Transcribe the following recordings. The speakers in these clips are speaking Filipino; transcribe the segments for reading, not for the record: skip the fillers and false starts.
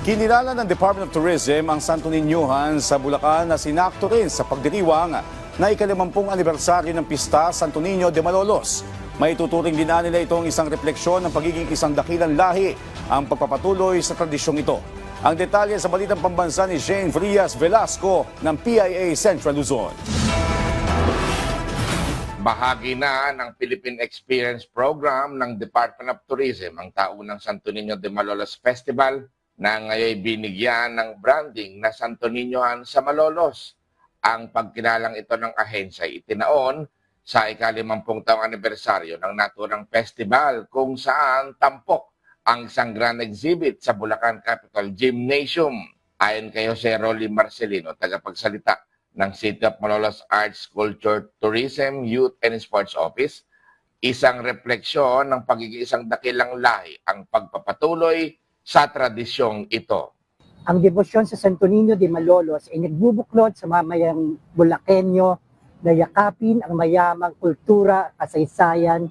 Kinilala ng Department of Tourism ang Santo Niñohan sa Bulacan na sinakto rin sa pagdiriwang na ika-50 anibersaryo ng Pista Santo Niño de Malolos. May tuturing din nila itong isang refleksyon ng pagiging isang dakilang lahi ang pagpapatuloy sa tradisyong ito. Ang detalye sa balitang pambansa ni Jane Frias Velasco ng PIA Central Luzon. Bahagi na ng Philippine Experience Program ng Department of Tourism ang taunang Santo Niño de Malolos Festival na ngayon binigyan ng branding na Santo Niñohan sa Malolos. Ang pagkinalang ito ng ahensya ay itinaon sa ika-50 taong anibersaryo ng naturang festival kung saan tampok ang isang grand exhibit sa Bulacan Capitol Gymnasium. Ayon kay Jose Rolly Marcelino, tagapagsalita ng City of Malolos Arts, Culture, Tourism, Youth and Sports Office, isang refleksyon ng pagiging isang dakilang lahi ang pagpapatuloy sa tradisyong ito. Ang debosyon sa Santo Niño de Malolos ay nagbubuklod sa mamayang Bulakenyo na yakapin ang mayamang kultura, kasaysayan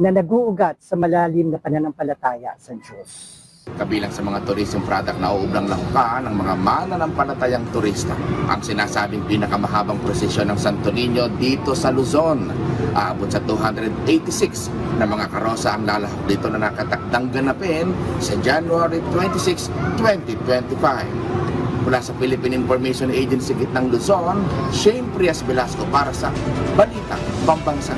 na nag-uugat sa malalim na pananampalataya sa Diyos. Kabilang sa mga tourism product na uubrang langka ng mga mananampalatayang turista. Ang sinasabing pinakamahabang prosesyon ng Santo Niño dito sa Luzon. Aabot sa 286 na mga karosa ang lalahok dito na nakatakdang ganapin sa January 26, 2025. Mula sa Philippine Information Agency Gitnang Luzon, Shane Frias Velasco para sa Balitang Pambansa.